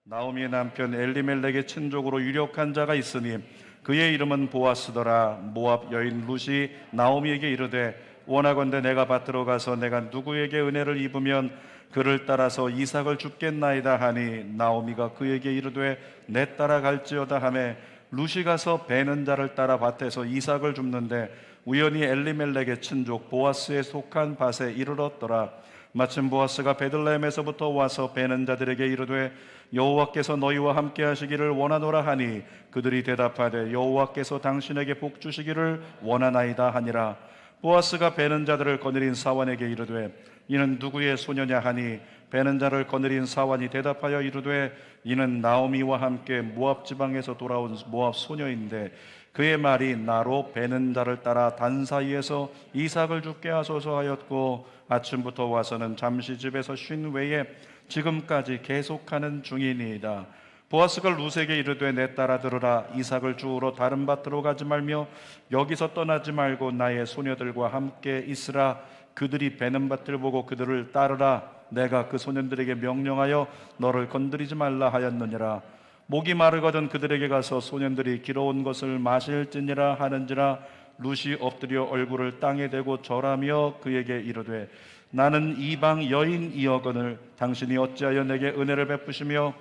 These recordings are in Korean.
나오미의 남편 엘리멜렉의 친족으로 유력한 자가 있으니 그의 이름은 보아스더라. 모압 여인 룻이 나오미에게 이르되 원하건대 내가 밭으로 가서 내가 누구에게 은혜를 입으면 그를 따라서 이삭을 줍겠나이다 하니 나오미가 그에게 이르되 내 따라 갈지어다 하매 룻이 가서 베는 자를 따라 밭에서 이삭을 줍는데 우연히 엘리멜렉의 친족 보아스에 속한 밭에 이르렀더라. 마침 보아스가 베들레헴에서부터 와서 베는 자들에게 이르되 여호와께서 너희와 함께 하시기를 원하노라 하니 그들이 대답하되 여호와께서 당신에게 복 주시기를 원하나이다 하니라. 보아스가 베는 자들을 거느린 사환에게 이르되 이는 누구의 소녀냐 하니 베는 자를 거느린 사환이 대답하여 이르되 이는 나오미와 함께 모압 지방에서 돌아온 모압 소녀인데 그의 말이 나로 베는 자를 따라 단 사이에서 이삭을 죽게 하소서 하였고 아침부터 와서는 잠시 집에서 쉰 외에 지금까지 계속하는 중이니이다. 보아스가 룻에게 이르되 내 따라 들으라. 이삭을 주우러 다른 밭으로 가지 말며 여기서 떠나지 말고 나의 소녀들과 함께 있으라. 그들이 베는 밭을 보고 그들을 따르라. 내가 그 소년들에게 명령하여 너를 건드리지 말라 하였느니라. 목이 마르거든 그들에게 가서 소년들이 길어온 것을 마실지니라 하는지라. 룻이 엎드려 얼굴을 땅에 대고 절하며 그에게 이르되 나는 이방 여인이어거늘 당신이 어찌하여 내게 은혜를 베푸시며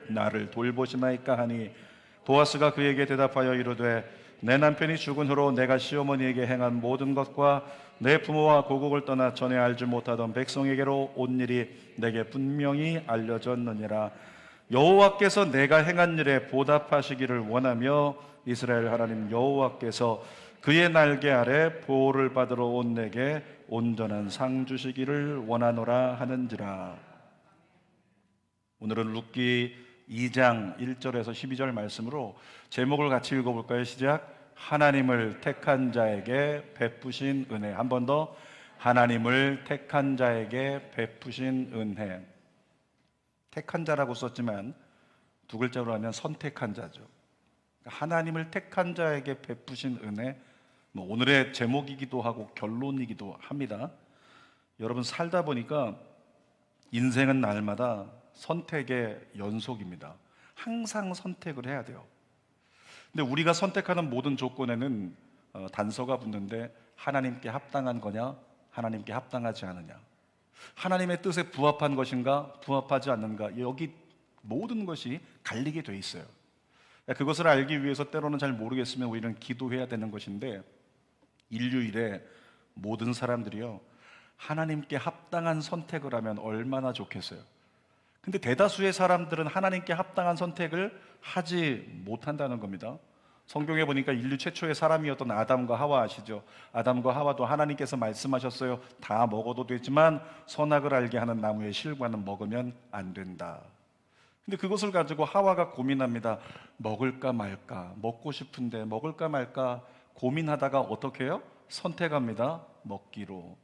나를 돌보시나이까 하니 보아스가 그에게 대답하여 이르되 내 남편이 죽은 후로 내가 시어머니에게 행한 모든 것과 내 부모와 고국을 떠나 전에 알지 못하던 백성에게로 온 일이 내게 분명히 알려졌느니라. 여호와께서 내가 행한 일에 보답하시기를 원하며 이스라엘 하나님 여호와께서 그의 날개 아래 보호를 받으러 온 내게 온전한 상 주시기를 원하노라 하는지라. 오늘은 룻기 2장 1절에서 12절 말씀으로 제목을 같이 읽어볼까요? 시작. 하나님을 택한 자에게 베푸신 은혜. 한 번 더. 하나님을 택한 자에게 베푸신 은혜. 택한 자라고 썼지만 두 글자로 하면 선택한 자죠. 하나님을 택한 자에게 베푸신 은혜. 오늘의 제목이기도 하고 결론이기도 합니다. 여러분 살다 보니까 인생은 날마다 선택의 연속입니다. 항상 선택을 해야 돼요. 근데 우리가 선택하는 모든 조건에는 단서가 붙는데 하나님께 합당한 거냐, 하나님께 합당하지 않으냐, 하나님의 뜻에 부합한 것인가, 부합하지 않는가, 여기 모든 것이 갈리게 돼 있어요. 그것을 알기 위해서 때로는 잘 모르겠으면 우리는 기도해야 되는 것인데 인류 이래 모든 사람들이요 하나님께 합당한 선택을 하면 얼마나 좋겠어요. 근데 대다수의 사람들은 하나님께 합당한 선택을 하지 못한다는 겁니다. 성경에 보니까 인류 최초의 사람이었던 아담과 하와 아시죠? 아담과 하와도 하나님께서 말씀하셨어요. 다 먹어도 되지만 선악을 알게 하는 나무의 실과는 먹으면 안 된다. 근데 그것을 가지고 하와가 고민합니다. 먹을까 말까, 먹고 싶은데 먹을까 말까 고민하다가 어떻게 해요? 선택합니다. 먹기로.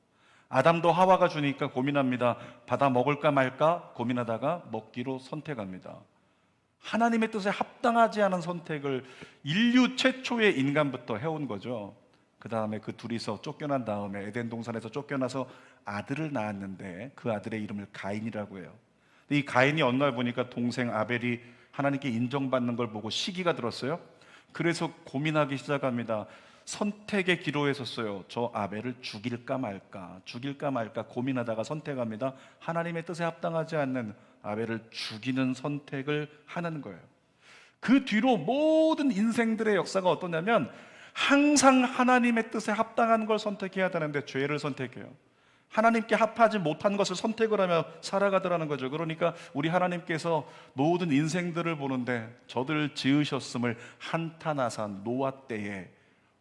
아담도 하와가 주니까 고민합니다. 받아 먹을까 말까 고민하다가 먹기로 선택합니다. 하나님의 뜻에 합당하지 않은 선택을 인류 최초의 인간부터 해온 거죠. 그 다음에 그 둘이서 쫓겨난 다음에 에덴 동산에서 쫓겨나서 아들을 낳았는데 그 아들의 이름을 가인이라고 해요. 이 가인이 어느 날 보니까 동생 아벨이 하나님께 인정받는 걸 보고 시기가 들었어요. 그래서 고민하기 시작합니다. 선택의 기로에 섰어요. 저 아벨을 죽일까 말까 고민하다가 선택합니다. 하나님의 뜻에 합당하지 않는 아벨을 죽이는 선택을 하는 거예요. 그 뒤로 모든 인생들의 역사가 어떠냐면 항상 하나님의 뜻에 합당한 걸 선택해야 되는데 죄를 선택해요. 하나님께 합하지 못한 것을 선택을 하며 살아가더라는 거죠. 그러니까 우리 하나님께서 모든 인생들을 보는데 저들을 지으셨음을 한탄하사 노아 때에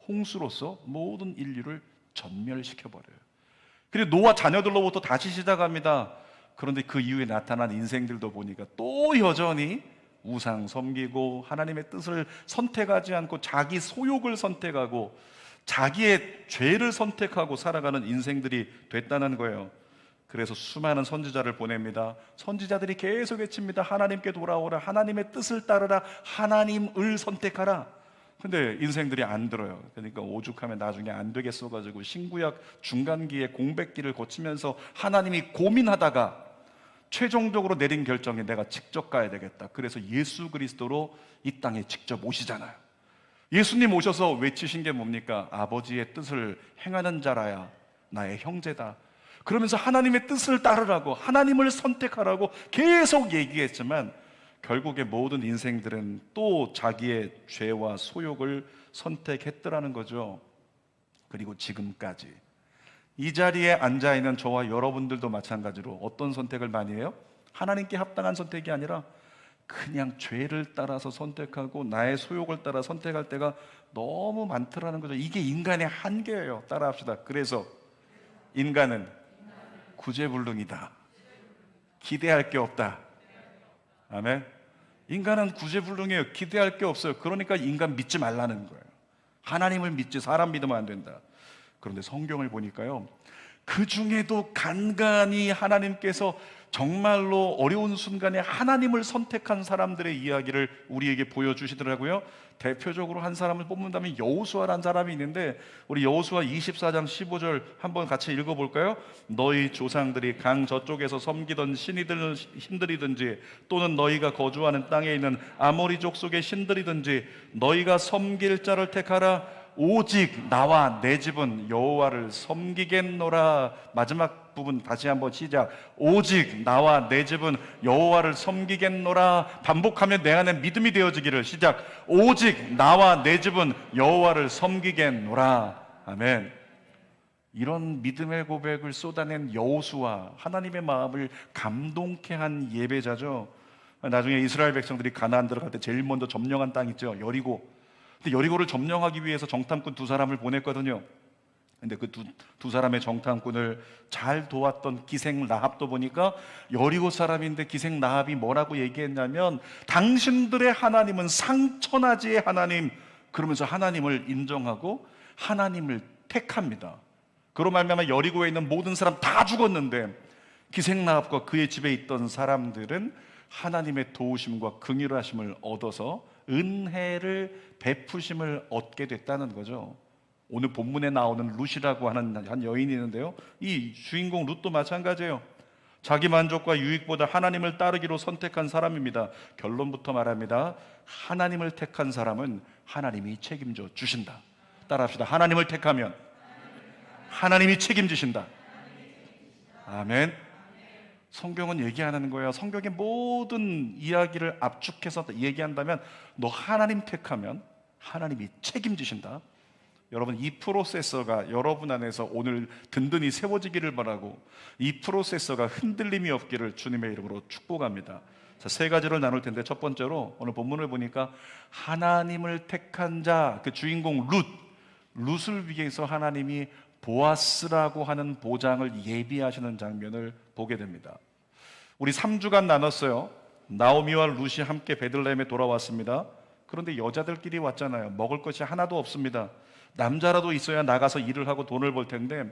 홍수로서 모든 인류를 전멸시켜버려요. 그리고 노아 자녀들로부터 다시 시작합니다. 그런데 그 이후에 나타난 인생들도 보니까 또 여전히 우상 섬기고 하나님의 뜻을 선택하지 않고 자기 소욕을 선택하고 자기의 죄를 선택하고 살아가는 인생들이 됐다는 거예요. 그래서 수많은 선지자를 보냅니다. 선지자들이 계속 외칩니다. 하나님께 돌아오라, 하나님의 뜻을 따르라, 하나님을 선택하라. 근데 인생들이 안 들어요. 그러니까 오죽하면 나중에 안 되겠어 가지고 신구약 중간기에 공백기를 거치면서 하나님이 고민하다가 최종적으로 내린 결정이 내가 직접 가야 되겠다. 그래서 예수 그리스도로 이 땅에 직접 오시잖아요. 예수님 오셔서 외치신 게 뭡니까? 아버지의 뜻을 행하는 자라야 나의 형제다. 그러면서 하나님의 뜻을 따르라고, 하나님을 선택하라고 계속 얘기했지만 결국에 모든 인생들은 또 자기의 죄와 소욕을 선택했더라는 거죠. 그리고 지금까지 이 자리에 앉아있는 저와 여러분들도 마찬가지로 어떤 선택을 많이 해요? 하나님께 합당한 선택이 아니라 그냥 죄를 따라서 선택하고 나의 소욕을 따라 선택할 때가 너무 많더라는 거죠. 이게 인간의 한계예요. 따라합시다. 그래서 인간은 구제불능이다. 기대할 게 없다. 아멘. 인간은 구제불능해요. 기대할 게 없어요. 그러니까 인간 믿지 말라는 거예요. 하나님을 믿지 사람 믿으면 안 된다. 그런데 성경을 보니까요, 그 중에도 간간히 하나님께서 정말로 어려운 순간에 하나님을 선택한 사람들의 이야기를 우리에게 보여주시더라고요. 대표적으로 한 사람을 뽑는다면 여호수아라는 사람이 있는데, 우리 여호수아 24장 15절 한번 같이 읽어볼까요? 너희 조상들이 강 저쪽에서 섬기던 신들이든지 또는 너희가 거주하는 땅에 있는 아모리 족속의 신들이든지 너희가 섬길 자를 택하라. 오직 나와 내 집은 여호와를 섬기겠노라. 마지막 부분 다시 한번 시작. 오직 나와 내 집은 여호와를 섬기겠노라. 반복하면 내 안에 믿음이 되어지기를. 시작. 오직 나와 내 집은 여호와를 섬기겠노라. 아멘. 이런 믿음의 고백을 쏟아낸 여호수아, 하나님의 마음을 감동케 한 예배자죠. 나중에 이스라엘 백성들이 가나안 들어갈 때 제일 먼저 점령한 땅 있죠, 여리고. 근데 여리고를 점령하기 위해서 정탐꾼 두 사람을 보냈거든요. 근데 그 두 사람의 정탐꾼을 잘 도왔던 기생 라합도 보니까 여리고 사람인데 기생 라합이 뭐라고 얘기했냐면 당신들의 하나님은 상천하지의 하나님, 그러면서 하나님을 인정하고 하나님을 택합니다. 그로 말미암아 여리고에 있는 모든 사람 다 죽었는데 기생 라합과 그의 집에 있던 사람들은 하나님의 도우심과 긍휼하심을 얻어서 은혜를 베푸심을 얻게 됐다는 거죠. 오늘 본문에 나오는 룻이라고 하는 한 여인이 있는데요, 이 주인공 룻도 마찬가지예요. 자기 만족과 유익보다 하나님을 따르기로 선택한 사람입니다. 결론부터 말합니다. 하나님을 택한 사람은 하나님이 책임져 주신다. 따라합시다. 하나님을 택하면 하나님이 책임지신다. 아멘. 성경은 얘기 안 하는 거예요. 성경의 모든 이야기를 압축해서 얘기한다면 너 하나님 택하면 하나님이 책임지신다. 여러분, 이 프로세서가 여러분 안에서 오늘 든든히 세워지기를 바라고 이 프로세서가 흔들림이 없기를 주님의 이름으로 축복합니다. 자, 세 가지를 나눌 텐데 첫 번째로 오늘 본문을 보니까 하나님을 택한 자, 그 주인공 룻을 위해서 하나님이 보아스라고 하는 보장을 예비하시는 장면을 보게 됩니다. 우리 3주간 나눴어요. 나오미와 룻이 함께 베들레헴에 돌아왔습니다. 그런데 여자들끼리 왔잖아요. 먹을 것이 하나도 없습니다. 남자라도 있어야 나가서 일을 하고 돈을 벌 텐데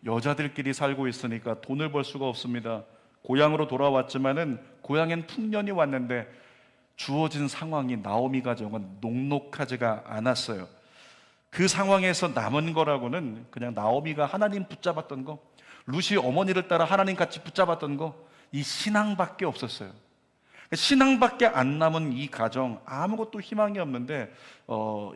여자들끼리 살고 있으니까 돈을 벌 수가 없습니다. 고향으로 돌아왔지만은 고향엔 풍년이 왔는데 주어진 상황이 나오미 가정은 녹록하지가 않았어요. 그 상황에서 남은 거라고는 그냥 나오미가 하나님 붙잡았던 거, 룻이 어머니를 따라 하나님 같이 붙잡았던 거, 이 신앙밖에 없었어요. 신앙밖에 안 남은 이 가정, 아무것도 희망이 없는데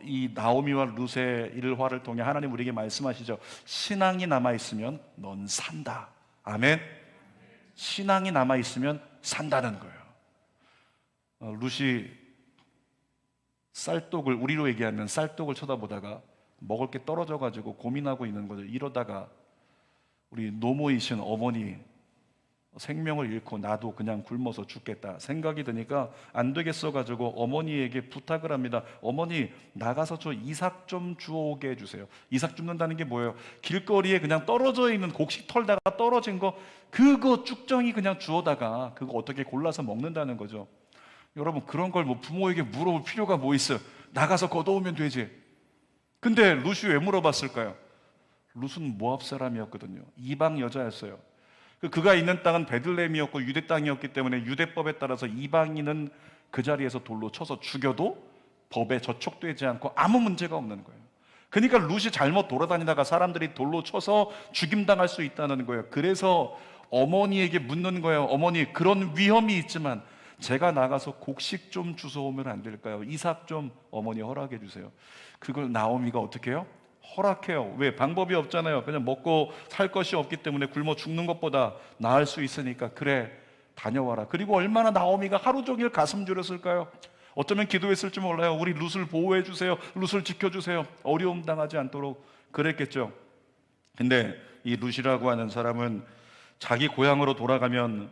이 나오미와 룻의 일화를 통해 하나님 우리에게 말씀하시죠. 신앙이 남아있으면 넌 산다. 아멘. 신앙이 남아있으면 산다는 거예요. 룻이 쌀독을, 우리로 얘기하면 쌀독을 쳐다보다가 먹을 게 떨어져가지고 고민하고 있는 거죠. 이러다가 우리 노모이신 어머니 생명을 잃고 나도 그냥 굶어서 죽겠다 생각이 드니까 안 되겠어 가지고 어머니에게 부탁을 합니다. 어머니, 나가서 저 이삭 좀 주워오게 해주세요. 이삭 줍는다는 게 뭐예요? 길거리에 그냥 떨어져 있는 곡식 털다가 떨어진 거, 그거 쭉정이 그냥 주워다가 그거 어떻게 골라서 먹는다는 거죠. 여러분, 그런 걸 뭐 부모에게 물어볼 필요가 뭐 있어요? 나가서 걷어오면 되지. 근데 룻이 왜 물어봤을까요? 룻은 모압 사람이었거든요. 이방 여자였어요. 그가 있는 땅은 베들레헴이었고 유대 땅이었기 때문에 유대법에 따라서 이방인은 그 자리에서 돌로 쳐서 죽여도 법에 저촉되지 않고 아무 문제가 없는 거예요. 그러니까 룻이 잘못 돌아다니다가 사람들이 돌로 쳐서 죽임당할 수 있다는 거예요. 그래서 어머니에게 묻는 거예요. 어머니, 그런 위험이 있지만 제가 나가서 곡식 좀 주워오면 안 될까요? 이삭 좀 어머니 허락해 주세요. 그걸 나오미가 어떻게 해요? 허락해요. 왜? 방법이 없잖아요. 그냥 먹고 살 것이 없기 때문에 굶어 죽는 것보다 나을 수 있으니까 그래, 다녀와라. 그리고 얼마나 나오미가 하루 종일 가슴 졸였을까요? 어쩌면 기도했을지 몰라요. 우리 룻을 보호해 주세요. 룻을 지켜주세요. 어려움 당하지 않도록 그랬겠죠. 근데 이 룻이라고 하는 사람은 자기 고향으로 돌아가면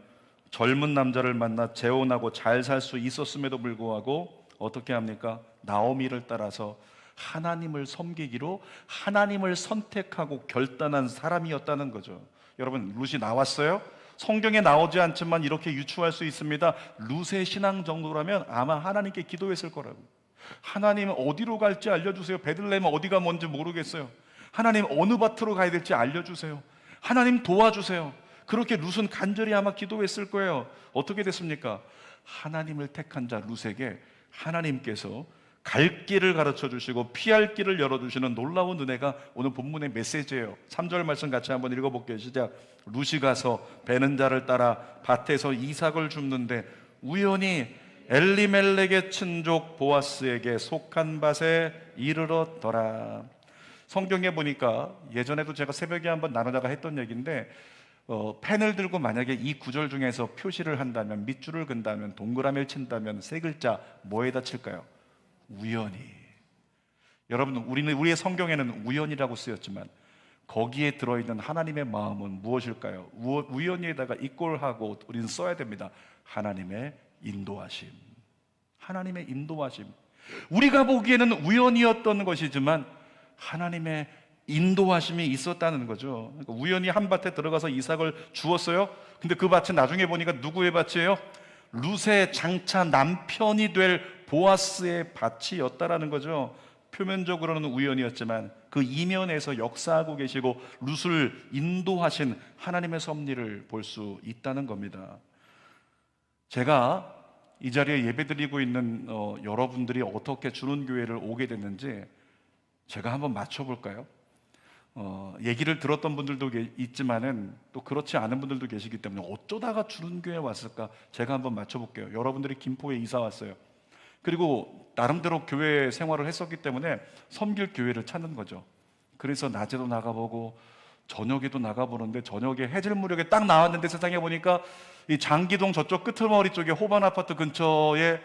젊은 남자를 만나 재혼하고 잘 살 수 있었음에도 불구하고 어떻게 합니까? 나오미를 따라서 하나님을 섬기기로 하나님을 선택하고 결단한 사람이었다는 거죠. 여러분, 룻이 나왔어요? 성경에 나오지 않지만 이렇게 유추할 수 있습니다. 룻의 신앙 정도라면 아마 하나님께 기도했을 거라고. 하나님 어디로 갈지 알려주세요. 베들레헴 어디가 뭔지 모르겠어요. 하나님 어느 밭으로 가야 될지 알려주세요. 하나님 도와주세요. 그렇게 룻은 간절히 아마 기도했을 거예요. 어떻게 됐습니까? 하나님을 택한 자 룻에게 하나님께서 갈 길을 가르쳐 주시고 피할 길을 열어주시는 놀라운 은혜가 오늘 본문의 메시지예요. 3절 말씀 같이 한번 읽어볼게요. 시작. 룻이 가서 베는 자를 따라 밭에서 이삭을 줍는데 우연히 엘리멜렉의 친족 보아스에게 속한 밭에 이르렀더라. 성경에 보니까 예전에도 제가 새벽에 한번 나누다가 했던 얘기인데 펜을 들고 만약에 이 구절 중에서 표시를 한다면, 밑줄을 그은다면, 동그라미를 친다면 세 글자 뭐에다 칠까요? 우연히. 여러분, 우리의 성경에는 우연이라고 쓰였지만 거기에 들어있는 하나님의 마음은 무엇일까요? 우연히에다가 이꼴하고 우리는 써야 됩니다. 하나님의 인도하심. 하나님의 인도하심. 우리가 보기에는 우연이었던 것이지만 하나님의 인도하심이 있었다는 거죠. 그러니까 우연히 한 밭에 들어가서 이삭을 주었어요. 근데 그 밭은 나중에 보니까 누구의 밭이에요? 룻의 장차 남편이 될 보아스의 밭이었다라는 거죠. 표면적으로는 우연이었지만 그 이면에서 역사하고 계시고 룻을 인도하신 하나님의 섭리를 볼 수 있다는 겁니다. 제가 이 자리에 예배드리고 있는 여러분들이 어떻게 주는교회를 오게 됐는지 제가 한번 맞춰볼까요? 얘기를 들었던 분들도 있지만은 또 그렇지 않은 분들도 계시기 때문에 어쩌다가 주는교회에 왔을까? 제가 한번 맞춰볼게요. 여러분들이 김포에 이사 왔어요. 그리고 나름대로 교회 생활을 했었기 때문에 섬길 교회를 찾는 거죠. 그래서 낮에도 나가보고 저녁에도 나가보는데 저녁에 해질 무렵에 딱 나왔는데 세상에 보니까 이 장기동 저쪽 끄트머리 쪽에 호반 아파트 근처에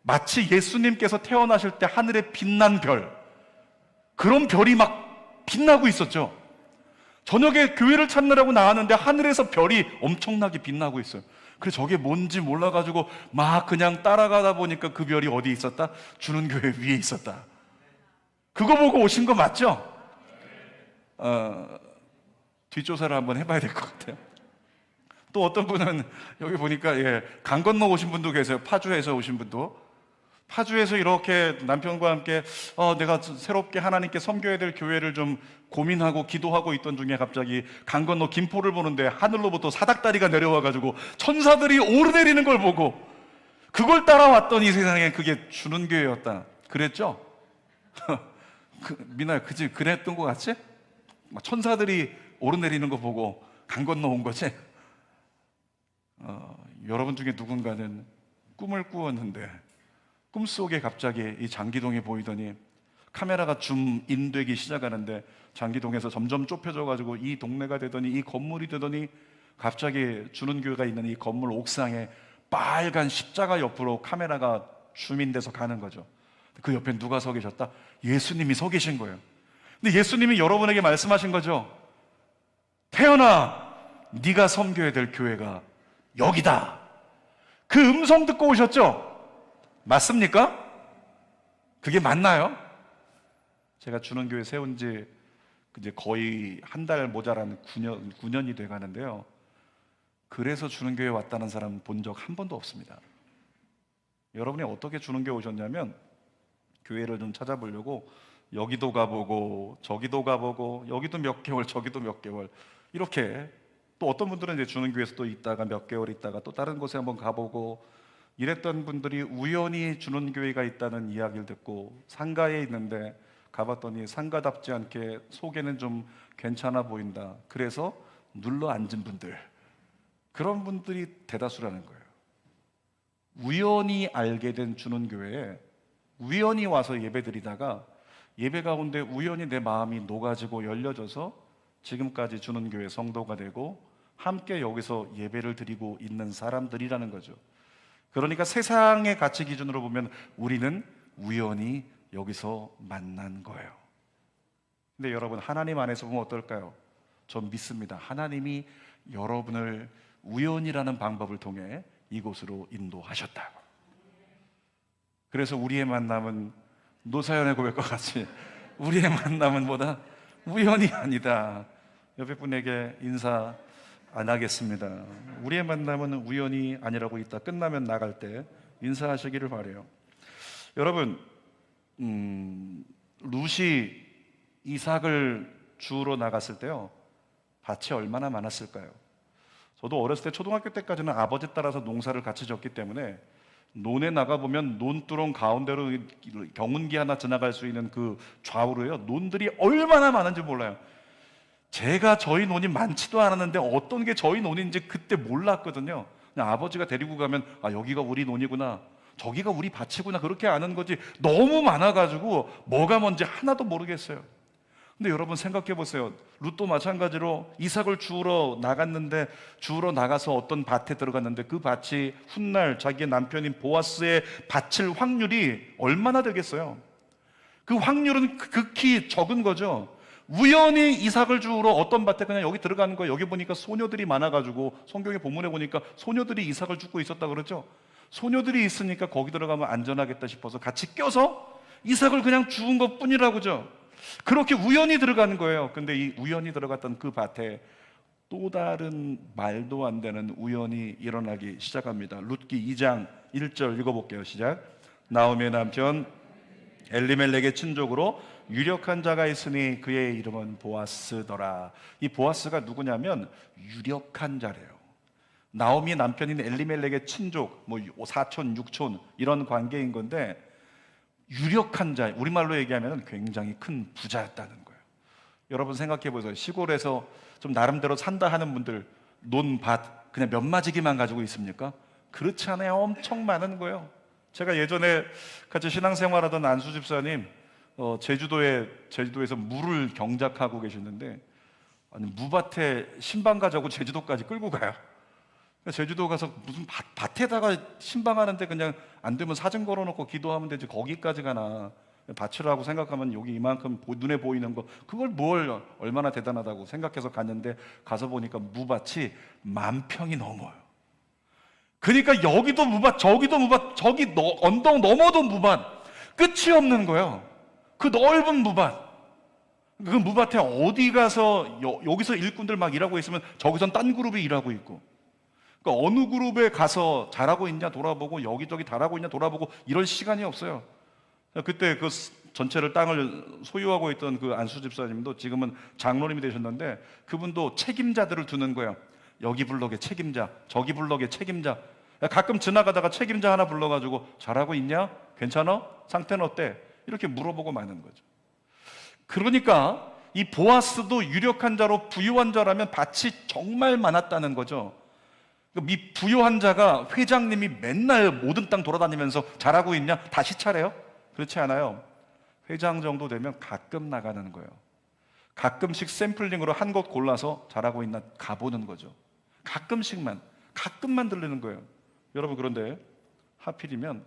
마치 예수님께서 태어나실 때 하늘에 빛난 별, 그런 별이 막 빛나고 있었죠. 저녁에 교회를 찾느라고 나왔는데 하늘에서 별이 엄청나게 빛나고 있어요. 그래서 저게 뭔지 몰라가지고 막 그냥 따라가다 보니까 그 별이 어디 있었다? 주는 교회 위에 있었다. 그거 보고 오신 거 맞죠? 뒷조사를 한번 해봐야 될 것 같아요. 또 어떤 분은 여기 보니까 강 건너 오신 분도 계세요. 파주에서 오신 분도. 파주에서 이렇게 남편과 함께 내가 새롭게 하나님께 섬겨야 될 교회를 좀 고민하고 기도하고 있던 중에 갑자기 강 건너 김포를 보는데 하늘로부터 사닥다리가 내려와가지고 천사들이 오르내리는 걸 보고 그걸 따라왔더니 세상에 그게 주는 교회였다. 그랬죠? 미나야, 그지? 그랬던 것 같지? 천사들이 오르내리는 거 보고 강 건너 온 거지? 여러분 중에 누군가는 꿈을 꾸었는데 꿈속에 갑자기 이 장기동이 보이더니 카메라가 줌인되기 시작하는데 장기동에서 점점 좁혀져가지고 이 동네가 되더니 이 건물이 되더니 갑자기 주는 교회가 있는 이 건물 옥상에 빨간 십자가 옆으로 카메라가 줌인돼서 가는 거죠. 그 옆에 누가 서 계셨다? 예수님이 서 계신 거예요. 근데 예수님이 여러분에게 말씀하신 거죠. 태연아, 네가 섬겨야 될 교회가 여기다. 그 음성 듣고 오셨죠? 맞습니까? 그게 맞나요? 제가 주는교회 세운 지 이제 거의 한 달 모자란 9년이 돼 가는데요. 그래서 주는교회 왔다는 사람 본 적 한 번도 없습니다. 여러분이 어떻게 주는교회 오셨냐면 교회를 좀 찾아보려고 여기도 가보고 저기도 가보고 여기도 몇 개월 저기도 몇 개월 이렇게, 또 어떤 분들은 이제 주는교회에서 또 있다가 몇 개월 있다가 또 다른 곳에 한번 가보고 이랬던 분들이 우연히 주는교회가 있다는 이야기를 듣고 상가에 있는데 가봤더니 상가답지 않게 속에는 좀 괜찮아 보인다. 그래서 눌러 앉은 분들 그런 분들이 대다수라는 거예요. 우연히 알게 된 주는 교회에 우연히 와서 예배 드리다가 예배 가운데 우연히 내 마음이 녹아지고 열려져서 지금까지 주는 교회 성도가 되고 함께 여기서 예배를 드리고 있는 사람들이라는 거죠. 그러니까 세상의 가치 기준으로 보면 우리는 우연히 여기서 만난 거예요. 근데 여러분, 하나님 안에서 보면 어떨까요? 전 믿습니다. 하나님이 여러분을 우연이라는 방법을 통해 이곳으로 인도하셨다고. 그래서 우리의 만남은 노사연의 고백과 같이 우리의 만남은 뭐다? 우연이 아니다. 옆에 분에게 인사 안 하겠습니다. 우리의 만남은 우연이 아니라고 이따 끝나면 나갈 때 인사하시기를 바라요. 여러분, 룻이 이삭을 주우러 나갔을 때요, 밭이 얼마나 많았을까요? 저도 어렸을 때 초등학교 때까지는 아버지 따라서 농사를 같이 졌기 때문에 논에 나가보면 논두렁 가운데로 경운기 하나 지나갈 수 있는 그 좌우로요, 논들이 얼마나 많은지 몰라요. 제가 저희 논이 많지도 않았는데 어떤 게 저희 논인지 그때 몰랐거든요. 그냥 아버지가 데리고 가면 아, 여기가 우리 논이구나, 저기가 우리 밭이구나, 그렇게 아는 거지 너무 많아가지고 뭐가 뭔지 하나도 모르겠어요. 근데 여러분 생각해 보세요. 룻도 마찬가지로 이삭을 주우러 나갔는데, 주우러 나가서 어떤 밭에 들어갔는데 그 밭이 훗날 자기의 남편인 보아스의 밭일 확률이 얼마나 되겠어요? 그 확률은 극히 적은 거죠. 우연히 이삭을 주우러 어떤 밭에 그냥 여기 들어가는 거예요. 여기 보니까 소녀들이 많아가지고 성경의 본문에 보니까 소녀들이 이삭을 줍고 있었다 그러죠. 소녀들이 있으니까 거기 들어가면 안전하겠다 싶어서 같이 껴서 이삭을 그냥 주운 것 뿐이라고죠. 그렇게 우연히 들어가는 거예요. 근데 이 우연히 들어갔던 그 밭에 또 다른 말도 안 되는 우연이 일어나기 시작합니다. 룻기 2장 1절 읽어볼게요. 시작. 나오미의 남편 엘리멜렉의 친족으로 유력한 자가 있으니 그의 이름은 보아스더라. 이 보아스가 누구냐면 유력한 자래요. 나오미 남편인 엘리멜렉의 친족, 뭐 사촌, 육촌 이런 관계인 건데, 유력한 자, 우리말로 얘기하면 굉장히 큰 부자였다는 거예요. 여러분 생각해 보세요. 시골에서 좀 나름대로 산다 하는 분들 논밭 그냥 몇 마지기만 가지고 있습니까? 그렇지 않아요. 엄청 많은 거예요. 제가 예전에 같이 신앙생활하던 안수 집사님, 제주도에서 물을 경작하고 계셨는데, 아니, 무밭에 신방 가자고 제주도까지 끌고 가요. 제주도 가서 무슨 밭에다가 신방하는데 그냥 안 되면 사진 걸어놓고 기도하면 되지, 거기까지 가나. 밭이라고 생각하면 여기 이만큼 눈에 보이는 거, 그걸 뭘 얼마나 대단하다고 생각해서 갔는데, 가서 보니까 무밭이 10,000평이 넘어요. 그러니까 여기도 무밭, 저기도 무밭, 저기 언덕 넘어도 무밭, 끝이 없는 거예요. 그 넓은 무밭. 그 무밭에 어디 가서 여기서 일꾼들 막 일하고 있으면 저기선 딴 그룹이 일하고 있고, 그러니까 어느 그룹에 가서 잘하고 있냐 돌아보고 여기저기 잘하고 있냐 돌아보고 이럴 시간이 없어요. 그때 그 전체를 땅을 소유하고 있던 그 안수 집사님도 지금은 장로님이 되셨는데, 그분도 책임자들을 두는 거예요. 여기 블록의 책임자, 저기 블록의 책임자. 가끔 지나가다가 책임자 하나 불러가지고 잘하고 있냐? 괜찮아? 상태는 어때? 이렇게 물어보고 마는 거죠. 그러니까 이 보아스도 유력한 자로 부유한 자라면 밭이 정말 많았다는 거죠. 이 부유한 자가 회장님이 맨날 모든 땅 돌아다니면서 잘하고 있냐? 다시 차례요? 그렇지 않아요. 회장 정도 되면 가끔 나가는 거예요. 가끔씩 샘플링으로 한 곳 골라서 잘하고 있나 가보는 거죠. 가끔만 들리는 거예요. 여러분, 그런데 하필이면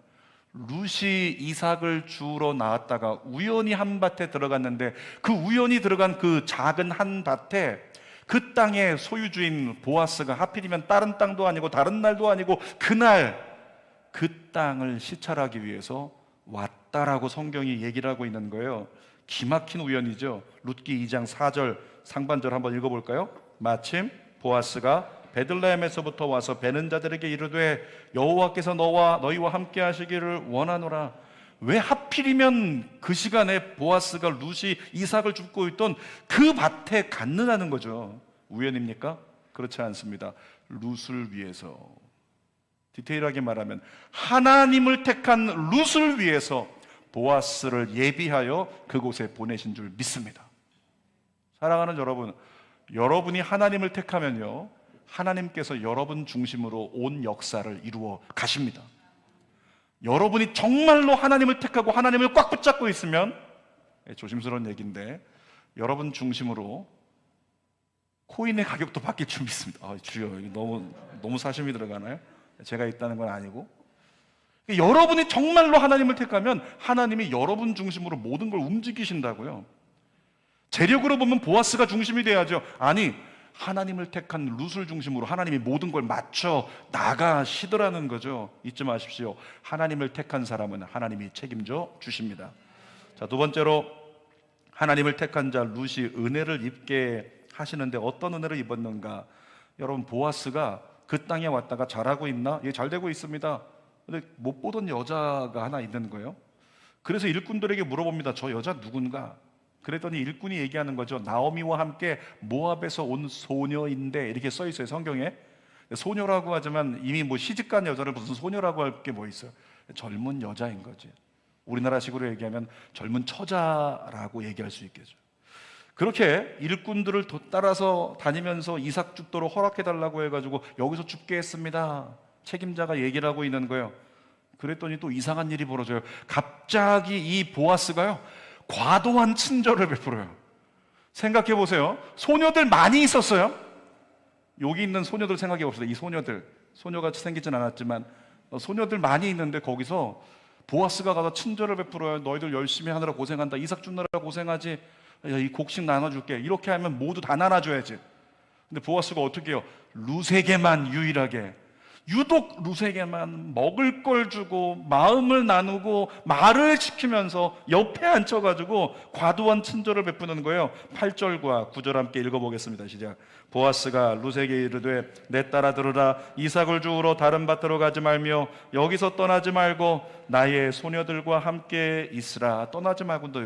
룻이 이삭을 주우러 나왔다가 우연히 한 밭에 들어갔는데, 그 우연히 들어간 그 작은 한 밭에 그 땅의 소유주인 보아스가 하필이면 다른 땅도 아니고 다른 날도 아니고 그날 그 땅을 시찰하기 위해서 왔다라고 성경이 얘기를 하고 있는 거예요. 기막힌 우연이죠. 룻기 2장 4절 상반절 한번 읽어볼까요? 마침 보아스가 베들레헴에서부터 와서 베는 자들에게 이르되 여호와께서 너희와 함께 하시기를 원하노라. 왜 하필이면 그 시간에 보아스가 룻이 이삭을 줍고 있던 그 밭에 갔느냐는 거죠. 우연입니까? 그렇지 않습니다. 룻을 위해서, 디테일하게 말하면 하나님을 택한 룻을 위해서 보아스를 예비하여 그곳에 보내신 줄 믿습니다. 사랑하는 여러분, 여러분이 하나님을 택하면요, 하나님께서 여러분 중심으로 온 역사를 이루어 가십니다. 여러분이 정말로 하나님을 택하고 하나님을 꽉 붙잡고 있으면, 조심스러운 얘기인데, 여러분 중심으로 코인의 가격도 바뀔 줄 믿습니다. 주여, 너무 사심이 들어가나요? 제가 있다는 건 아니고, 여러분이 정말로 하나님을 택하면 하나님이 여러분 중심으로 모든 걸 움직이신다고요. 재력으로 보면 보아스가 중심이 돼야죠. 아니, 하나님을 택한 룻을 중심으로 하나님이 모든 걸 맞춰 나가시더라는 거죠. 잊지 마십시오. 하나님을 택한 사람은 하나님이 책임져 주십니다. 자, 두 번째로 하나님을 택한 자 룻이 은혜를 입게 하시는데 어떤 은혜를 입었는가? 여러분, 보아스가 그 땅에 왔다가 잘하고 있나? 예, 잘 되고 있습니다. 근데 못 보던 여자가 하나 있는 거예요. 그래서 일꾼들에게 물어봅니다. 저 여자 누군가? 그랬더니 일꾼이 얘기하는 거죠. 나오미와 함께 모압에서 온 소녀인데, 이렇게 써 있어요, 성경에. 소녀라고 하지만 이미 뭐 시집간 여자를 무슨 소녀라고 할 게 뭐 있어요. 젊은 여자인 거지. 우리나라식으로 얘기하면 젊은 처자라고 얘기할 수 있겠죠. 그렇게 일꾼들을 따라서 다니면서 이삭 죽도록 허락해달라고 해가지고 여기서 죽게 했습니다. 책임자가 얘기를 하고 있는 거예요. 그랬더니 또 이상한 일이 벌어져요. 갑자기 이 보아스가요, 과도한 친절을 베풀어요. 생각해 보세요. 소녀들 많이 있었어요. 여기 있는 소녀들 생각해 봅시다. 이 소녀같이 생기진 않았지만 소녀들 많이 있는데 거기서 보아스가 가서 친절을 베풀어요. 너희들 열심히 하느라 고생한다. 이삭 주느라 고생하지. 야, 이 곡식 나눠줄게. 이렇게 하면 모두 다 나눠줘야지. 근데 보아스가 어떻게 해요? 룻에게만 유일하게, 유독 룻에게만 먹을 걸 주고 마음을 나누고 말을 시키면서 옆에 앉혀가지고 과도한 친절을 베푸는 거예요. 8절과 9절 함께 읽어보겠습니다. 시작. 보아스가 룻에게 이르되 내 딸아 들으라. 이삭을 주우러 다른 밭으로 가지 말며 여기서 떠나지 말고 나의 소녀들과 함께 있으라. 떠나지 말고 너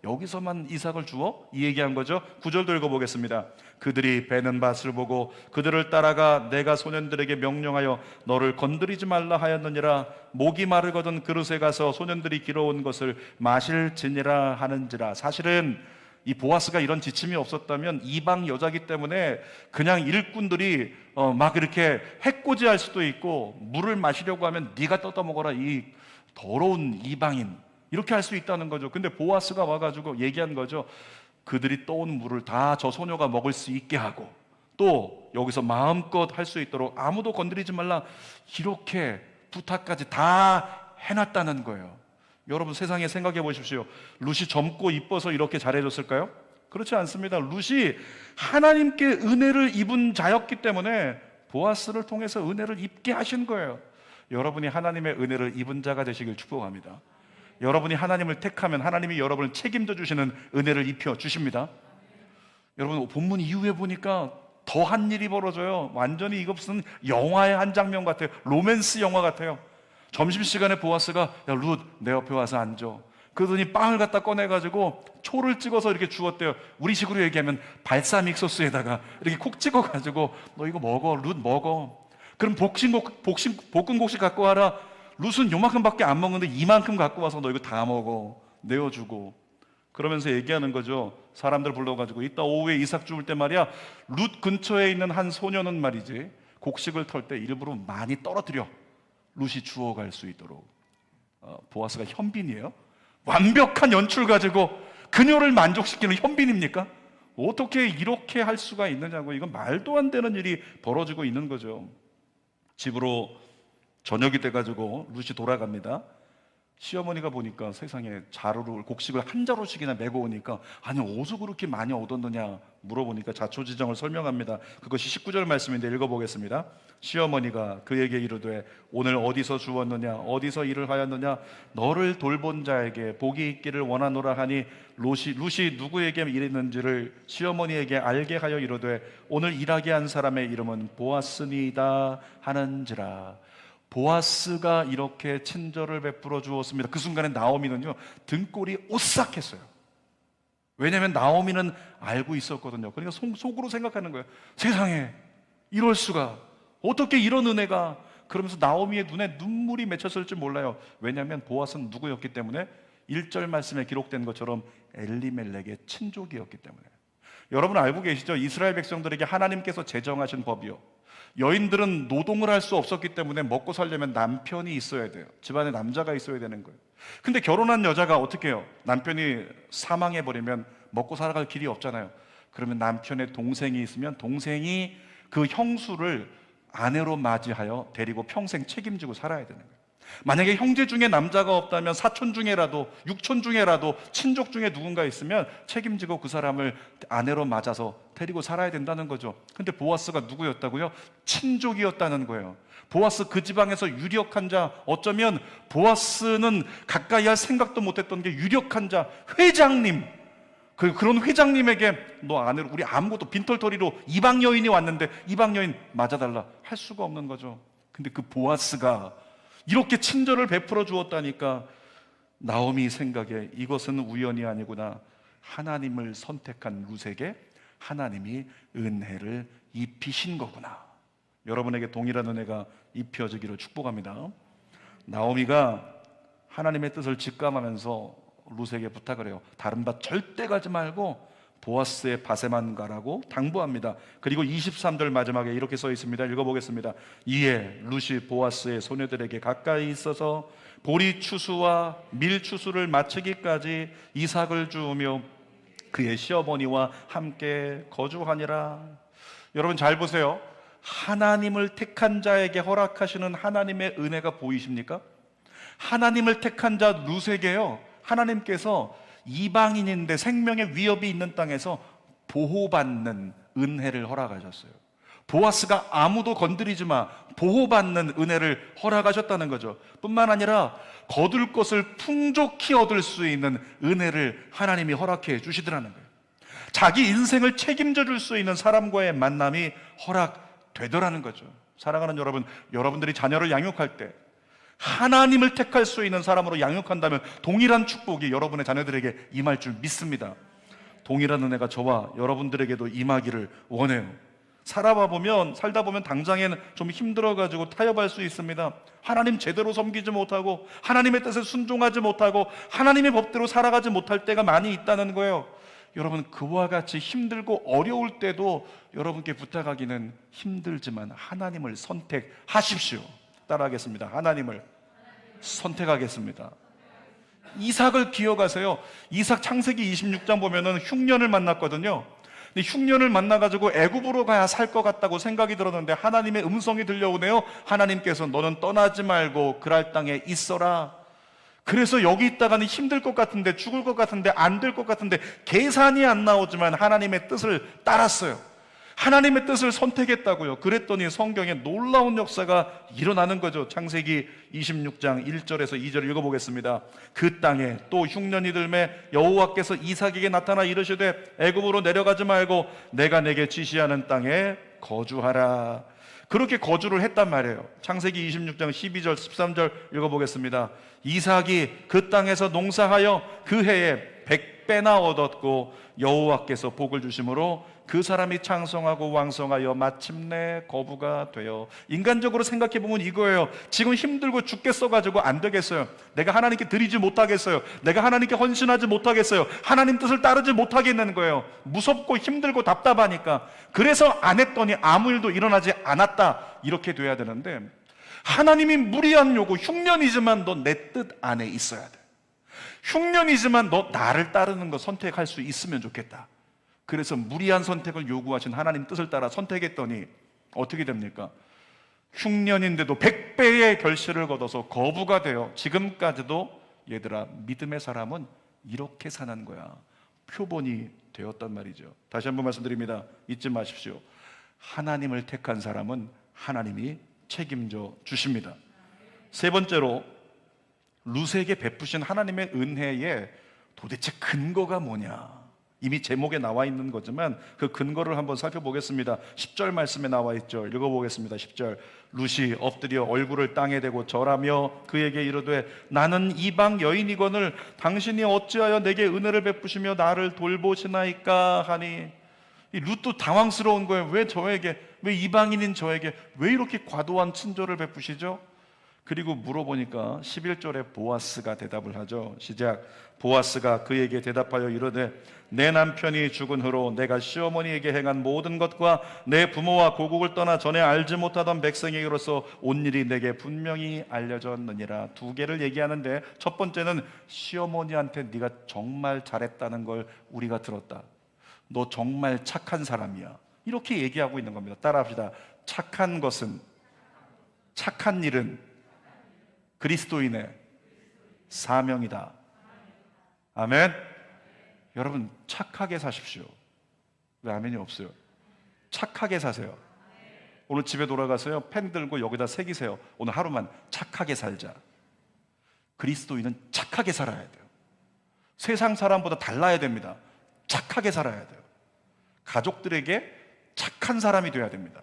여기서만 이삭을 주어? 이 얘기한 거죠. 9절도 읽어보겠습니다. 그들이 베는 밭을 보고 그들을 따라가 내가 소년들에게 명령하여 너를 건드리지 말라 하였느니라. 목이 마르거든 그릇에 가서 소년들이 길어온 것을 마실지니라 하는지라. 사실은 이 보아스가 이런 지침이 없었다면 이방 여자기 때문에 그냥 일꾼들이 막 이렇게 해코지할 수도 있고, 물을 마시려고 하면 네가 떠다 먹어라 이 더러운 이방인, 이렇게 할 수 있다는 거죠. 근데 보아스가 와가지고 얘기한 거죠. 그들이 떠온 물을 다 저 소녀가 먹을 수 있게 하고 또 여기서 마음껏 할 수 있도록 아무도 건드리지 말라, 이렇게 부탁까지 다 해놨다는 거예요. 여러분, 세상에 생각해 보십시오. 룻이 젊고 이뻐서 이렇게 잘해줬을까요? 그렇지 않습니다. 룻이 하나님께 은혜를 입은 자였기 때문에 보아스를 통해서 은혜를 입게 하신 거예요. 여러분이 하나님의 은혜를 입은 자가 되시길 축복합니다. 여러분이 하나님을 택하면 하나님이 여러분을 책임져 주시는 은혜를 입혀 주십니다. 여러분, 본문 이후에 보니까 더한 일이 벌어져요. 완전히 이거 무슨 영화의 한 장면 같아요. 로맨스 영화 같아요. 점심시간에 보아스가 야 룻, 내 옆에 와서 앉아. 그러더니 빵을 갖다 꺼내가지고 초를 찍어서 이렇게 주었대요. 우리식으로 얘기하면 발사믹 소스에다가 이렇게 콕 찍어가지고 너 이거 먹어, 룻 먹어. 그럼 볶은 곡식 갖고 와라. 룻은 요만큼밖에 안 먹는데 이만큼 갖고 와서 너 이거 다 먹어. 내어주고. 그러면서 얘기하는 거죠. 사람들 불러가지고 이따 오후에 이삭 주울 때 말이야, 룻 근처에 있는 한 소녀는 말이지 곡식을 털 때 일부러 많이 떨어뜨려 룻이 주워갈 수 있도록. 보아스가 현빈이에요? 완벽한 연출 가지고 그녀를 만족시키는 현빈입니까? 어떻게 이렇게 할 수가 있느냐고. 이건 말도 안 되는 일이 벌어지고 있는 거죠. 집으로 저녁이 돼가지고 룻이 돌아갑니다. 시어머니가 보니까 세상에 자루를, 곡식을 한 자루씩이나 메고 오니까 아니 어디서 그렇게 많이 얻었느냐 물어보니까 자초지정을 설명합니다. 그것이 19절 말씀인데 읽어보겠습니다. 시어머니가 그에게 이르되 오늘 어디서 주웠느냐 어디서 일을 하였느냐 너를 돌본 자에게 복이 있기를 원하노라 하니 룻이 누구에게 일했는지를 시어머니에게 알게 하여 이르되 오늘 일하게 한 사람의 이름은 보아스니이다 하는지라. 보아스가 이렇게 친절을 베풀어 주었습니다. 그 순간에 나오미는요 등골이 오싹했어요. 왜냐하면 나오미는 알고 있었거든요. 그러니까 속으로 생각하는 거예요. 세상에 이럴 수가, 어떻게 이런 은혜가. 그러면서 나오미의 눈에 눈물이 맺혔을지 몰라요. 왜냐하면 보아스는 누구였기 때문에 1절 말씀에 기록된 것처럼 엘리멜렉의 친족이었기 때문에. 여러분 알고 계시죠? 이스라엘 백성들에게 하나님께서 제정하신 법이요, 여인들은 노동을 할 수 없었기 때문에 먹고 살려면 남편이 있어야 돼요. 집안에 남자가 있어야 되는 거예요. 근데 결혼한 여자가 어떻게 해요? 남편이 사망해버리면 먹고 살아갈 길이 없잖아요. 그러면 남편의 동생이 있으면 동생이 그 형수를 아내로 맞이하여 데리고 평생 책임지고 살아야 되는 거예요. 만약에 형제 중에 남자가 없다면 사촌 중에라도, 육촌 중에라도, 친족 중에 누군가 있으면 책임지고 그 사람을 아내로 맞아서 데리고 살아야 된다는 거죠. 근데 보아스가 누구였다고요? 친족이었다는 거예요. 보아스 그 지방에서 유력한 자, 어쩌면 보아스는 가까이 할 생각도 못했던 게 유력한 자, 회장님, 그런 회장님에게 너 아내로, 우리 아무것도 빈털터리로 이방 여인이 왔는데 이방 여인 맞아달라 할 수가 없는 거죠. 근데 그 보아스가 이렇게 친절을 베풀어 주었다니까 나오미 생각에 이것은 우연이 아니구나. 하나님을 선택한 룻에게 하나님이 은혜를 입히신 거구나. 여러분에게 동일한 은혜가 입혀지기를 축복합니다. 나오미가 하나님의 뜻을 직감하면서 룻에게 부탁을 해요. 다른 밭 절대 가지 말고 보아스의 밭에만 가라고 당부합니다. 그리고 23절 마지막에 이렇게 써 있습니다. 읽어보겠습니다. 이에 룻이 보아스의 소녀들에게 가까이 있어서 보리 추수와 밀 추수를 마치기까지 이삭을 주우며 그의 시어머니와 함께 거주하니라. 여러분 잘 보세요. 하나님을 택한 자에게 허락하시는 하나님의 은혜가 보이십니까? 하나님을 택한 자 룻에게요, 하나님께서 이방인인데 생명의 위협이 있는 땅에서 보호받는 은혜를 허락하셨어요. 보아스가 아무도 건드리지 마, 보호받는 은혜를 허락하셨다는 거죠. 뿐만 아니라 거둘 것을 풍족히 얻을 수 있는 은혜를 하나님이 허락해 주시더라는 거예요. 자기 인생을 책임져 줄 수 있는 사람과의 만남이 허락되더라는 거죠. 사랑하는 여러분, 여러분들이 자녀를 양육할 때 하나님을 택할 수 있는 사람으로 양육한다면 동일한 축복이 여러분의 자녀들에게 임할 줄 믿습니다. 동일한 은혜가 저와 여러분들에게도 임하기를 원해요. 살다 보면 당장에는 좀 힘들어가지고 타협할 수 있습니다. 하나님 제대로 섬기지 못하고 하나님의 뜻에 순종하지 못하고 하나님의 법대로 살아가지 못할 때가 많이 있다는 거예요. 여러분, 그와 같이 힘들고 어려울 때도 여러분께 부탁하기는 힘들지만 하나님을 선택하십시오. 따라하겠습니다. 하나님을 선택하겠습니다. 이삭을 기억하세요. 이삭 창세기 26장 보면은 흉년을 만났거든요. 근데 흉년을 만나가지고 애굽으로 가야 살 것 같다고 생각이 들었는데 하나님의 음성이 들려오네요. 하나님께서 너는 떠나지 말고 그랄 땅에 있어라. 그래서 여기 있다가는 힘들 것 같은데, 죽을 것 같은데, 안 될 것 같은데 계산이 안 나오지만 하나님의 뜻을 따랐어요. 하나님의 뜻을 선택했다고요. 그랬더니 성경에 놀라운 역사가 일어나는 거죠. 창세기 26장 1절에서 2절 읽어보겠습니다. 그 땅에 또 흉년이 들매 여호와께서 이삭에게 나타나 이르시되 애굽으로 내려가지 말고 내가 내게 지시하는 땅에 거주하라. 그렇게 거주를 했단 말이에요. 창세기 26장 12절 13절 읽어보겠습니다. 이삭이 그 땅에서 농사하여 그 해에 100배나 얻었고 여호와께서 복을 주심으로 그 사람이 창성하고 왕성하여 마침내 거부가 되어. 인간적으로 생각해 보면 이거예요. 지금 힘들고 죽겠어가지고 안 되겠어요. 내가 하나님께 드리지 못하겠어요. 내가 하나님께 헌신하지 못하겠어요. 하나님 뜻을 따르지 못하겠는 거예요. 무섭고 힘들고 답답하니까. 그래서 안 했더니 아무 일도 일어나지 않았다. 이렇게 돼야 되는데 하나님이 무리한 요구, 흉년이지만 너 내 뜻 안에 있어야 돼. 흉년이지만 너 나를 따르는 거 선택할 수 있으면 좋겠다. 그래서 무리한 선택을 요구하신 하나님 뜻을 따라 선택했더니 어떻게 됩니까? 흉년인데도 100배의 결실을 거둬서 거부가 되어 지금까지도 얘들아 믿음의 사람은 이렇게 사는 거야 표본이 되었단 말이죠. 다시 한번 말씀드립니다. 잊지 마십시오. 하나님을 택한 사람은 하나님이 책임져 주십니다. 세 번째로 룻에게 베푸신 하나님의 은혜에 도대체 근거가 뭐냐? 이미 제목에 나와 있는 거지만 그 근거를 한번 살펴보겠습니다. 10절 말씀에 나와 있죠. 읽어보겠습니다. 10절. 룻이 엎드려 얼굴을 땅에 대고 절하며 그에게 이르되 나는 이방 여인이거늘 당신이 어찌하여 내게 은혜를 베푸시며 나를 돌보시나이까 하니. 이 룻도 당황스러운 거예요. 왜 저에게, 왜 이방인인 저에게 왜 이렇게 과도한 친절을 베푸시죠? 그리고 물어보니까 11절에 보아스가 대답을 하죠. 시작. 보아스가 그에게 대답하여 이르되 내 남편이 죽은 후로 내가 시어머니에게 행한 모든 것과 내 부모와 고국을 떠나 전에 알지 못하던 백성에게로서 온 일이 내게 분명히 알려졌느니라. 두 개를 얘기하는데 첫 번째는 시어머니한테 네가 정말 잘했다는 걸 우리가 들었다. 너 정말 착한 사람이야. 이렇게 얘기하고 있는 겁니다. 따라합시다. 착한 것은, 착한 일은 그리스도인의 사명이다. 아멘. 여러분 착하게 사십시오. 왜 아멘이 없어요? 착하게 사세요. 오늘 집에 돌아가서요 펜 들고 여기다 새기세요. 오늘 하루만 착하게 살자. 그리스도인은 착하게 살아야 돼요. 세상 사람보다 달라야 됩니다. 착하게 살아야 돼요. 가족들에게 착한 사람이 돼야 됩니다.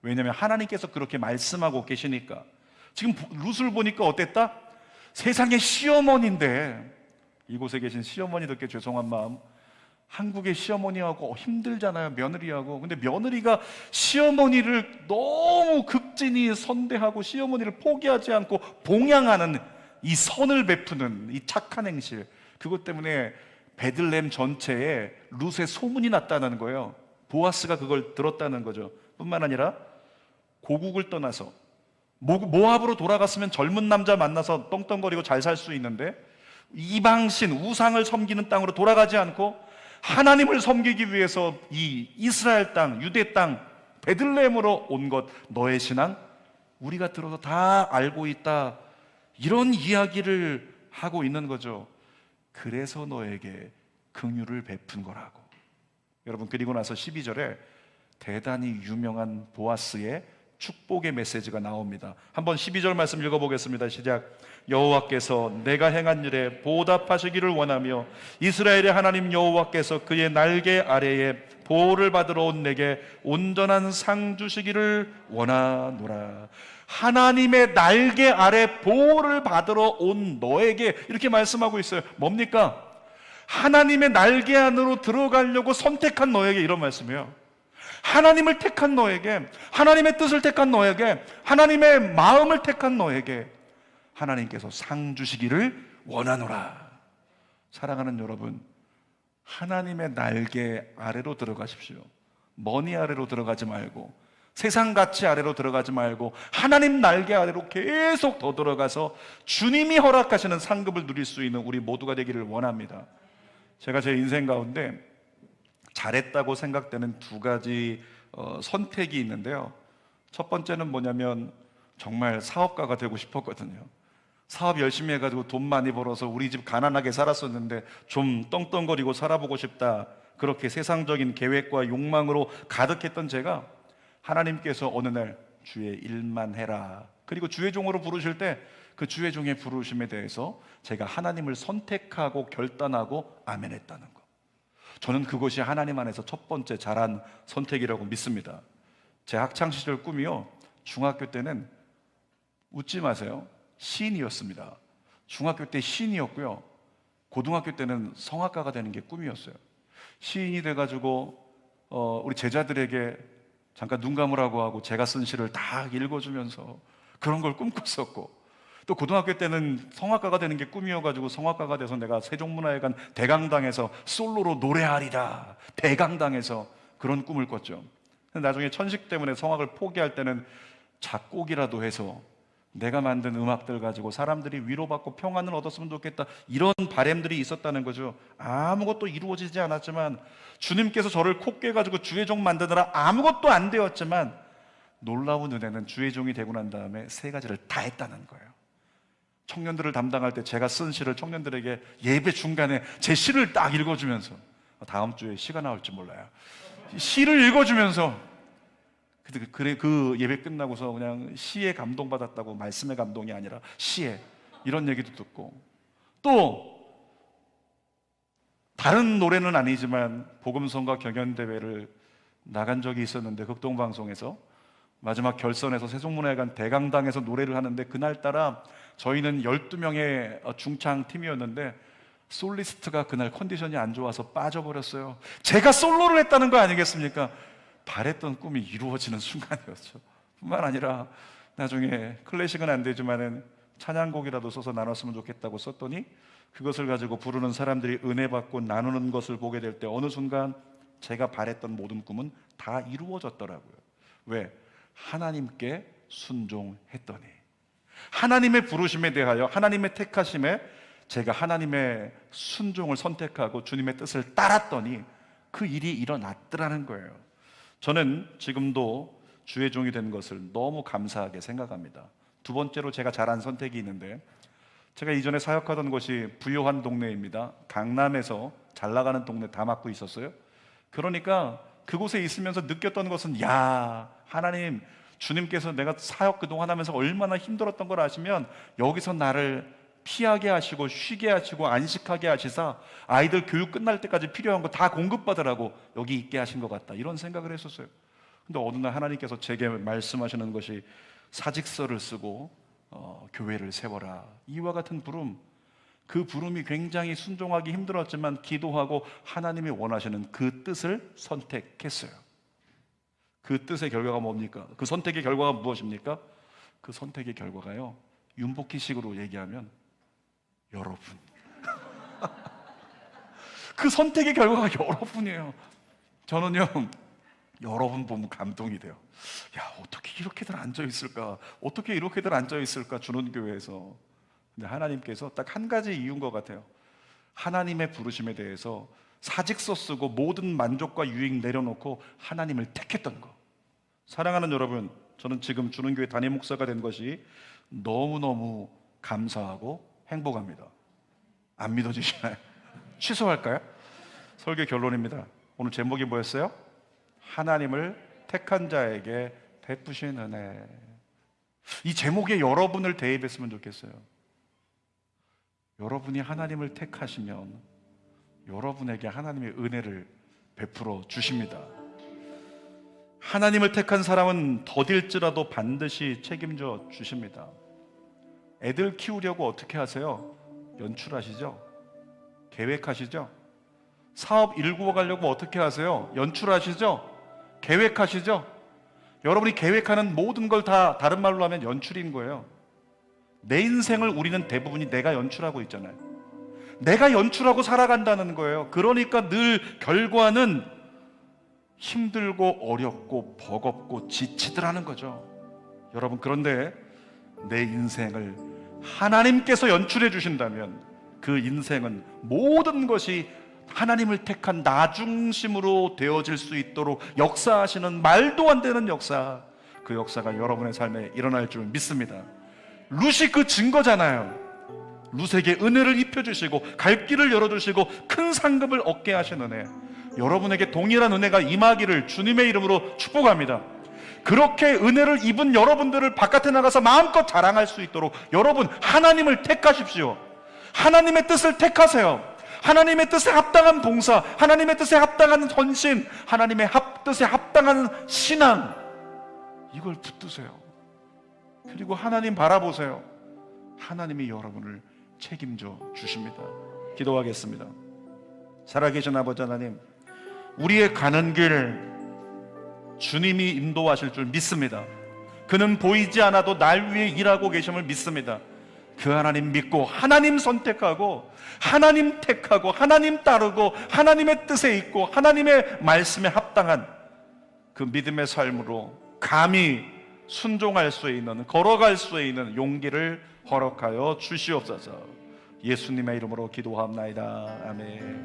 왜냐하면 하나님께서 그렇게 말씀하고 계시니까. 지금 룻을 보니까 어땠다? 세상의 시어머니인데, 이곳에 계신 시어머니들께 죄송한 마음, 한국의 시어머니하고 힘들잖아요, 며느리하고. 근데 며느리가 시어머니를 너무 극진히 선대하고 시어머니를 포기하지 않고 봉양하는 이 선을 베푸는 이 착한 행실, 그것 때문에 베들레헴 전체에 룻의 소문이 났다는 거예요. 보아스가 그걸 들었다는 거죠. 뿐만 아니라 고국을 떠나서 모압으로 돌아갔으면 젊은 남자 만나서 떵떵거리고 잘 살 수 있는데, 이방신 우상을 섬기는 땅으로 돌아가지 않고 하나님을 섬기기 위해서 이 이스라엘 땅, 유대 땅 베들레헴으로 온 것, 너의 신앙 우리가 들어서 다 알고 있다, 이런 이야기를 하고 있는 거죠. 그래서 너에게 긍휼을 베푼 거라고. 여러분, 그리고 나서 12절에 대단히 유명한 보아스의 축복의 메시지가 나옵니다. 한번 12절 말씀 읽어보겠습니다. 시작. 여호와께서 내가 행한 일에 보답하시기를 원하며 이스라엘의 하나님 여호와께서 그의 날개 아래에 보호를 받으러 온 내게 온전한 상 주시기를 원하노라. 하나님의 날개 아래 보호를 받으러 온 너에게 이렇게 말씀하고 있어요. 뭡니까? 하나님의 날개 안으로 들어가려고 선택한 너에게 이런 말씀이에요. 하나님을 택한 너에게, 하나님의 뜻을 택한 너에게, 하나님의 마음을 택한 너에게 하나님께서 상 주시기를 원하노라. 사랑하는 여러분, 하나님의 날개 아래로 들어가십시오. 머니 아래로 들어가지 말고, 세상 가치 아래로 들어가지 말고 하나님 날개 아래로 계속 더 들어가서 주님이 허락하시는 상급을 누릴 수 있는 우리 모두가 되기를 원합니다. 제가 제 인생 가운데 잘했다고 생각되는 두 가지 선택이 있는데요. 첫 번째는 뭐냐면 정말 사업가가 되고 싶었거든요. 사업 열심히 해가지고 돈 많이 벌어서 우리 집 가난하게 살았었는데 좀 떵떵거리고 살아보고 싶다, 그렇게 세상적인 계획과 욕망으로 가득했던 제가 하나님께서 어느 날 주의 일만 해라, 그리고 주의 종으로 부르실 때 그 주의 종의 부르심에 대해서 제가 하나님을 선택하고 결단하고 아멘했다는 것, 저는 그것이 하나님 안에서 첫 번째 잘한 선택이라고 믿습니다. 제 학창시절 꿈이요, 중학교 때는, 웃지 마세요, 시인이었습니다. 중학교 때 시인이었고요, 고등학교 때는 성악가가 되는 게 꿈이었어요. 시인이 돼가지고 우리 제자들에게 잠깐 눈 감으라고 하고 제가 쓴 시를 다 읽어주면서 그런 걸 꿈꿨었고, 또 고등학교 때는 성악가가 되는 게 꿈이어가지고 성악가가 돼서 내가 세종문화회관 대강당에서 솔로로 노래하리라, 대강당에서 그런 꿈을 꿨죠. 나중에 천식 때문에 성악을 포기할 때는 작곡이라도 해서 내가 만든 음악들 가지고 사람들이 위로받고 평안을 얻었으면 좋겠다, 이런 바람들이 있었다는 거죠. 아무것도 이루어지지 않았지만, 주님께서 저를 코 깨가지고 주의 종 만드느라 아무것도 안 되었지만, 놀라운 은혜는 주의 종이 되고 난 다음에 세 가지를 다 했다는 거예요. 청년들을 담당할 때 제가 쓴 시를 청년들에게 예배 중간에 제 시를 딱 읽어주면서, 다음 주에 시가 나올지 몰라요, 시를 읽어주면서 그 예배 끝나고서 그냥 시에 감동받았다고, 말씀의 감동이 아니라 시에, 이런 얘기도 듣고, 또 다른 노래는 아니지만 복음성가 경연대회를 나간 적이 있었는데, 극동방송에서 마지막 결선에서 세종문화회관 대강당에서 노래를 하는데, 그날따라 저희는 12명의 중창팀이었는데 솔리스트가 그날 컨디션이 안 좋아서 빠져버렸어요. 제가 솔로를 했다는 거 아니겠습니까? 바랬던 꿈이 이루어지는 순간이었죠. 뿐만 아니라 나중에 클래식은 안 되지만은 찬양곡이라도 써서 나눴으면 좋겠다고 썼더니 그것을 가지고 부르는 사람들이 은혜 받고 나누는 것을 보게 될 때 어느 순간 제가 바랬던 모든 꿈은 다 이루어졌더라고요. 왜? 하나님께 순종했더니, 하나님의 부르심에 대하여, 하나님의 택하심에 제가 하나님의 순종을 선택하고 주님의 뜻을 따랐더니 그 일이 일어났더라는 거예요. 저는 지금도 주의 종이 된 것을 너무 감사하게 생각합니다. 두 번째로 제가 잘한 선택이 있는데, 제가 이전에 사역하던 곳이 부유한 동네입니다. 강남에서 잘 나가는 동네 다 맡고 있었어요. 그러니까 그곳에 있으면서 느꼈던 것은, 야, 하나님, 주님께서 내가 사역 그동안 하면서 얼마나 힘들었던 걸 아시면 여기서 나를 피하게 하시고 쉬게 하시고 안식하게 하시사 아이들 교육 끝날 때까지 필요한 거 다 공급받으라고 여기 있게 하신 것 같다, 이런 생각을 했었어요. 근데 어느 날 하나님께서 제게 말씀하시는 것이 사직서를 쓰고 교회를 세워라, 이와 같은 부름. 그 부름이 굉장히 순종하기 힘들었지만 기도하고 하나님이 원하시는 그 뜻을 선택했어요. 그 뜻의 결과가 뭡니까? 그 선택의 결과가 무엇입니까? 그 선택의 결과가요, 윤복희식으로 얘기하면 여러분. 그 선택의 결과가 여러분이에요. 저는요, 여러분 보면 감동이 돼요. 야, 어떻게 이렇게들 앉아있을까? 어떻게 이렇게들 앉아있을까? 주는 교회에서. 근데 하나님께서 딱 한 가지 이유인 것 같아요. 하나님의 부르심에 대해서 사직서 쓰고 모든 만족과 유익 내려놓고 하나님을 택했던 거. 사랑하는 여러분, 저는 지금 주는 교회 담임 목사가 된 것이 너무너무 감사하고 행복합니다. 안 믿어지시나요? 취소할까요? 설교 결론입니다. 오늘 제목이 뭐였어요? 하나님을 택한 자에게 베푸신 은혜. 이 제목에 여러분을 대입했으면 좋겠어요. 여러분이 하나님을 택하시면 여러분에게 하나님의 은혜를 베풀어 주십니다. 하나님을 택한 사람은 더딜지라도 반드시 책임져 주십니다. 애들 키우려고 어떻게 하세요? 연출하시죠? 계획하시죠? 사업 일구어 가려고 어떻게 하세요? 연출하시죠? 계획하시죠? 여러분이 계획하는 모든 걸 다 다른 말로 하면 연출인 거예요. 내 인생을 우리는 대부분이 내가 연출하고 있잖아요. 내가 연출하고 살아간다는 거예요. 그러니까 늘 결과는 힘들고 어렵고 버겁고 지치더라는 거죠. 여러분, 그런데 내 인생을 하나님께서 연출해 주신다면 그 인생은 모든 것이 하나님을 택한 나 중심으로 되어질 수 있도록 역사하시는 말도 안 되는 역사, 그 역사가 여러분의 삶에 일어날 줄 믿습니다. 룻이 그 증거잖아요. 룻에게 은혜를 입혀주시고 갈 길을 열어주시고 큰 상급을 얻게 하신 은혜, 여러분에게 동일한 은혜가 임하기를 주님의 이름으로 축복합니다. 그렇게 은혜를 입은 여러분들을 바깥에 나가서 마음껏 자랑할 수 있도록 여러분, 하나님을 택하십시오. 하나님의 뜻을 택하세요. 하나님의 뜻에 합당한 봉사, 하나님의 뜻에 합당한 헌신, 하나님의 뜻에 합당한 신앙, 이걸 붙드세요. 그리고 하나님 바라보세요. 하나님이 여러분을 책임져 주십니다. 기도하겠습니다. 살아계신 아버지 하나님, 우리의 가는 길 주님이 인도하실 줄 믿습니다. 그는 보이지 않아도 날 위해 일하고 계심을 믿습니다. 그 하나님 믿고 하나님 선택하고 하나님 택하고 하나님 따르고 하나님의 뜻에 있고 하나님의 말씀에 합당한 그 믿음의 삶으로 감히 순종할 수 있는, 걸어갈 수 있는 용기를 허락하여 주시옵소서. 예수님의 이름으로 기도합나이다. 아멘.